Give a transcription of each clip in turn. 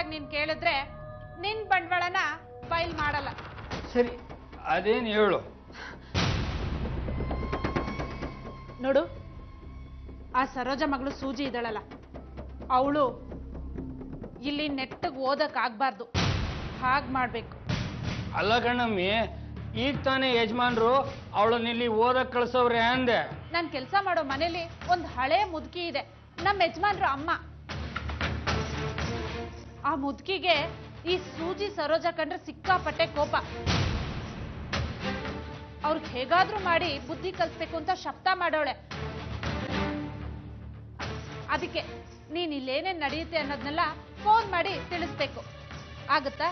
ನೇರವಾಗಿ ನೀನ್ ಕೇಳಿದ್ರೆ ನಿನ್ ಬಂಡವಾಳನ ಫೈಲ್ ಮಾಡಲ್ಲ. ಸರಿ, ಅದೇನು ಹೇಳು. ನೋಡು, ಆ ಸರೋಜ ಮಗಳು ಸೂಜಿ ಇದ್ದಾಳಲ್ಲ, ಅವಳು ಇಲ್ಲಿ ನೆಟ್ಟಗೆ ಓದಕ್ ಆಗ್ಬಾರ್ದು, ಹಾಗೆ ಮಾಡ್ಬೇಕು. ಅಲ್ಲ ಕಣಮ್ಮಿ, ಈಗ ತಾನೇ ಯಜಮಾನ್ರು ಅವಳನ್ನ ಇಲ್ಲಿ ಓದಕ್ ಕಳ್ಸವ್ರೆ ಅಂದೆ. ನಾನು ಕೆಲಸ ಮಾಡೋ ಮನೇಲಿ ಒಂದು ಹಳೆ ಮುದುಕಿ ಇದೆ, ನಮ್ಮ ಯಜಮಾನ್ರ ಅಮ್ಮ. ಆ ಮುದುಕಿಗೆ ಈ ಸೂಜಿ ಸರೋಜ ಕಂಡ್ರೆ ಸಿಕ್ಕಾಪಟ್ಟೆ ಕೋಪ. ಅವ್ರಿಗೆ ಹೇಗಾದ್ರೂ ಮಾಡಿ ಬುದ್ಧಿ ಕಲಿಸ್ಬೇಕು ಅಂತ ಶಬ್ದ ಮಾಡೋಳೆ. ಅದಕ್ಕೆ ನೀನ್ ಇಲ್ಲೇನೇನ್ ನಡೆಯುತ್ತೆ ಅನ್ನೋದನ್ನೆಲ್ಲ ಫೋನ್ ಮಾಡಿ ತಿಳಿಸ್ಬೇಕು, ಆಗುತ್ತಾ?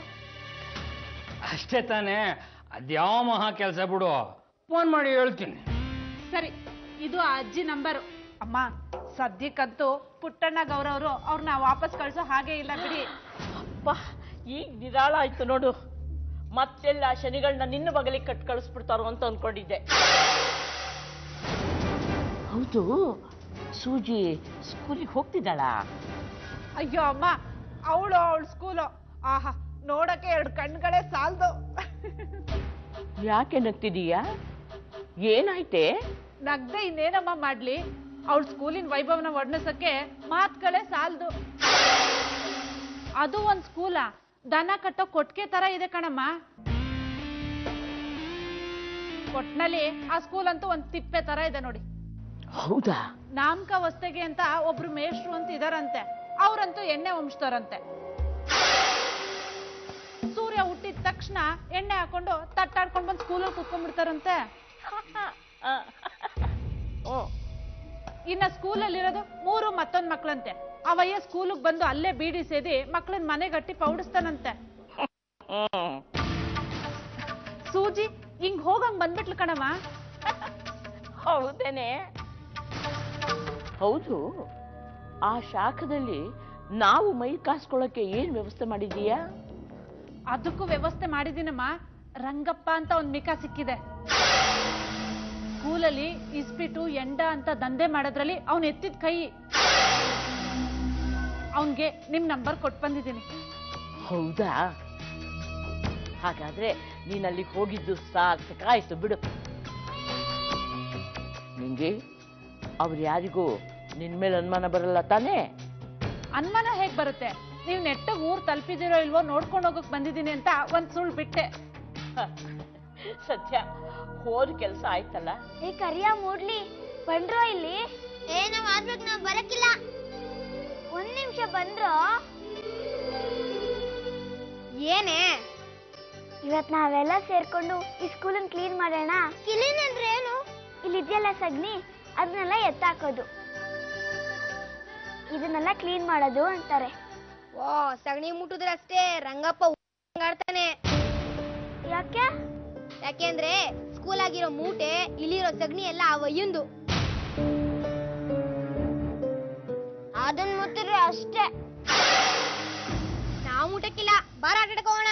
ಅಷ್ಟೇ ತಾನೇ, ಅದ್ಯಾವ ಮಹಾ ಕೆಲಸ ಬಿಡು, ಫೋನ್ ಮಾಡಿ ಹೇಳ್ತೀನಿ. ಸರಿ, ಇದು ಆ ಅಜ್ಜಿ ನಂಬರು. ಅಮ್ಮ, ಸದ್ಯಕ್ಕಂತೂ ಪುಟ್ಟಣ್ಣ ಗೌರವರು ಅವ್ರನ್ನ ವಾಪಸ್ ಕಳ್ಸೋ ಹಾಗೆ ಇಲ್ಲ ಬಿಡಿ. ಅಪ್ಪ, ಈಗ ನಿರಾಳ ಆಯ್ತು ನೋಡು. ಮತ್ತೆಲ್ಲ ಶನಿಗಳನ್ನ ನಿನ್ನ ಬಗಲಿಗೆ ಕಟ್ ಕಳಿಸ್ಬಿಡ್ತಾರೋ ಅಂತ ಅನ್ಕೊಂಡಿದ್ದೆ. ಹೌದು, ಸೂಜಿ ಸ್ಕೂಲಿಗೆ ಹೋಗ್ತಿದ್ದಾಳ? ಅಯ್ಯೋ ಅಮ್ಮ, ಅವಳು ಸ್ಕೂಲು ಆಹಾ ನೋಡಕ್ಕೆ 2 ಕಣ್ಗಳೇ ಸಾಲ್ದು. ಯಾಕೆ ನಗ್ತಿದೀಯಾ? ಏನಾಯ್ತೆ? ನಗ್ದೆ ಇನ್ನೇನಮ್ಮ ಮಾಡ್ಲಿ, ಅವಳ ಸ್ಕೂಲಿನ ವೈಭವನ ವರ್ಣಿಸಕ್ಕೆ ಮಾತುಗಳೇ ಸಾಲ್ದು. ಅದು ಒಂದ್ ಸ್ಕೂಲ, ದನ ಕಟ್ಟೋ ಕೊಟ್ಟಿಗೆ ತರ ಇದೆ ಕಣಮ್ಮ. ಕೊಟ್ನಲ್ಲಿ ಆ ಸ್ಕೂಲ್ ಅಂತೂ ಒಂದ್ ತಿಪ್ಪೆ ತರ ಇದೆ ನೋಡಿ. ಹೌದಾ? ನಾಮಕ ವಸ್ತೆಗೆ ಅಂತ ಒಬ್ರು ಮೇಷ್ಟ್ರು ಅಂತ ಇದಾರಂತೆ, ಅವ್ರಂತೂ ಎಣ್ಣೆ ವಂಶದವ್ರಂತೆ. ಸೂರ್ಯ ಹುಟ್ಟಿದ ತಕ್ಷಣ ಎಣ್ಣೆ ಹಾಕೊಂಡು ತಟ್ಟಾಡ್ಕೊಂಡ್ ಬಂದು ಸ್ಕೂಲಲ್ಲಿ ಕುತ್ಕೊಂಡ್ಬಿಡ್ತಾರಂತೆ. ಇನ್ನ ಸ್ಕೂಲಲ್ಲಿರೋದು 3 ಮತ್ತೊಂದ್ ಮಕ್ಳಂತೆ. ಅವಯ್ಯ ಸ್ಕೂಲಿಗೆ ಬಂದು ಅಲ್ಲೇ ಬೀಡಿ ಸೇದಿ ಮಕ್ಳನ್ ಮನೆಗಟ್ಟಿ ಪೌಡಿಸ್ತಾನಂತೆ. ಸೂಜಿ ಹಿಂಗ್ ಹೋಗಂಗ್ ಬಂದ್ಬಿಟ್ಲು ಕಣಮ್ಮ. ಹೌದೇನೆ? ಹೌದು, ಆ ಶಾಖದಲ್ಲಿ ನಾವು ಮೈ ಕಾಸ್ಕೊಳ್ಳೋಕೆ ಏನ್ ವ್ಯವಸ್ಥೆ ಮಾಡಿದೀಯಾ? ಅದಕ್ಕೂ ವ್ಯವಸ್ಥೆ ಮಾಡಿದೀನಮ್ಮ. ರಂಗಪ್ಪ ಅಂತ ಒಂದ್ ಮಿಕ ಸಿಕ್ಕಿದೆ. ಸ್ಕೂಲಲ್ಲಿ ಇಸ್ಪಿಟು ಎಂಡ ಅಂತ ದಂಧೆ ಮಾಡೋದ್ರಲ್ಲಿ ಅವನ್ ಎತ್ತಿದ ಕೈ. ಅವನ್ಗೆ ನಿಮ್ ನಂಬರ್ ಕೊಟ್ಟು ಬಂದಿದ್ದೀನಿ. ಹೌದಾ? ಹಾಗಾದ್ರೆ ನೀನಲ್ಲಿ ಹೋಗಿದ್ದು ಸಾಕಾಯ್ತು ಬಿಡು. ನಿಂಗೆ ಅವ್ರು ಯಾರಿಗೂ ನಿನ್ ಮೇಲೆ ಅನುಮಾನ ಬರಲ್ಲ ತಾನೇ? ಅನುಮಾನ ಹೇಗ್ ಬರುತ್ತೆ? ನೀವ್ ನೆಟ್ಟಗ್ ಊರ್ ತಲುಪಿದಿರೋ ಇಲ್ವೋ ನೋಡ್ಕೊಂಡು ಹೋಗಕ್ ಬಂದಿದ್ದೀನಿ ಅಂತ ಒಂದ್ ಸುಳ್ಳು ಬಿಟ್ಟೆ. ಸತ್ಯ, ಹೋದ ಕೆಲಸ ಆಯ್ತಲ್ಲ. ಏ ಕರಿಯ ಮೂಡ್ಲಿ, ಬಂದ್ರೋ ಇಲ್ಲಿ? ನಾವ್ ಆದ್ಮೇಲೆ ನಾವ್ ಬರಕ್ಕಿಲ್ಲ. 1 ನಿಮಿಷ ಬಂದ್ರೋ? ಏನೇ? ಇವತ್ ನಾವೆಲ್ಲ ಸೇರ್ಕೊಂಡು ಈ ಸ್ಕೂಲನ್ನ ಕ್ಲೀನ್ ಮಾಡೋಣ. ಕ್ಲೀನ್ ಅಂದ್ರೆ ಏನು? ಇಲ್ಲಿದೆಯಲ್ಲ ಸಗಣಿ, ಅದನ್ನೆಲ್ಲ ಎತ್ತಾಕೋದು. ಇದನ್ನೆಲ್ಲ ಕ್ಲೀನ್ ಮಾಡೋದು ಅಂತಾರೆ. ಓ, ಸಗಣಿ ಮುಟ್ಟಿದ್ರೆ ಅಷ್ಟೇ ರಂಗಪ್ಪ ಆಡ್ತಾನೆ. ಯಾಕೆ? ಯಾಕೆಂದ್ರೆ ಸ್ಕೂಲ್ ಆಗಿರೋ ಮೂಟೆ, ಇಲ್ಲಿರೋ ಸಗಣಿ ಎಲ್ಲ ಅವಯ್ಯಂದು. ಅದನ್ನ ಮುಟ್ಟಿದ್ರೆ ಅಷ್ಟೇ. ನಾವು ಮುಟ್ಟಕ್ಕಿಲ್ಲ, ಬಾರ ಆಟಾಡಕ್ ಹೋಗೋಣ.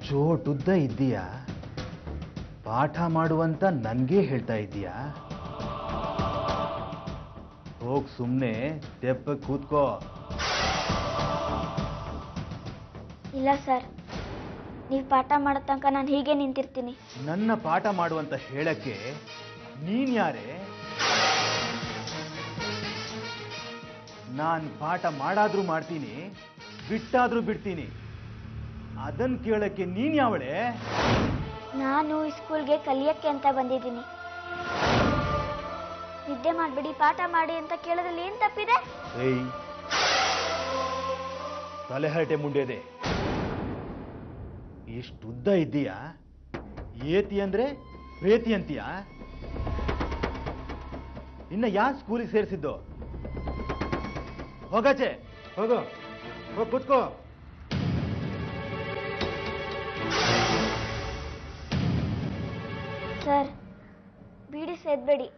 ಚೋಟುದ್ದ ಇದ್ದೀಯಾ? ಪಾಠ ಮಾಡುವಂತ ನನ್ಗೆ ಹೇಳ್ತಾ ಇದ್ದೀಯಾ? ಹೋಗ್ ಸುಮ್ನೆ ತೆಪ್ಪ ಕೂತ್ಕೋ. ಇಲ್ಲ ಸರ್, ನೀವು ಪಾಠ ಮಾಡೋ ತನಕ ನಾನು ಹೀಗೆ ನಿಂತಿರ್ತೀನಿ. ನನ್ನ ಪಾಠ ಮಾಡುವಂತ ಹೇಳಕ್ಕೆ ನೀನ್ ಯಾರೇ? ನಾನ್ ಪಾಠ ಮಾಡಾದ್ರೂ ಮಾಡ್ತೀನಿ, ಬಿಟ್ಟಾದ್ರೂ ಬಿಡ್ತೀನಿ. ಅದನ್ ಕೇಳಕ್ಕೆ ನೀನ್ ಯಾವಳೆ? ನಾನು ಈ ಸ್ಕೂಲ್ಗೆ ಕಲಿಯಕ್ಕೆ ಅಂತ ಬಂದಿದ್ದೀನಿ. ನಿದ್ದೆ ಮಾಡ್ಬಿಡಿ, ಪಾಠ ಮಾಡಿ ಅಂತ ಕೇಳೋದ್ರಲ್ಲಿ ಏನ್ ತಪ್ಪಿದೆ? ಏಯ್, ತಲೆಹರಟೆ ಮುಂಡೆದೆ. ಎಷ್ಟುದ್ದ ಇದ್ದೀಯಾ? ಏತಿ ಅಂದ್ರೆ ಪ್ರೇತಿ ಅಂತೀಯಾ? ಇನ್ನ ಯಾ ಸ್ಕೂಲಿಗೆ ಸೇರಿಸಿದ್ದು? ಹೋಗಾಚೆ, ಹೋಗೋ, ಹೋಗ್ ಕೂತ್ಕೋ. ಸರ್, ಬೀಡಿ ಸೇದ್ಬೇಡಿ.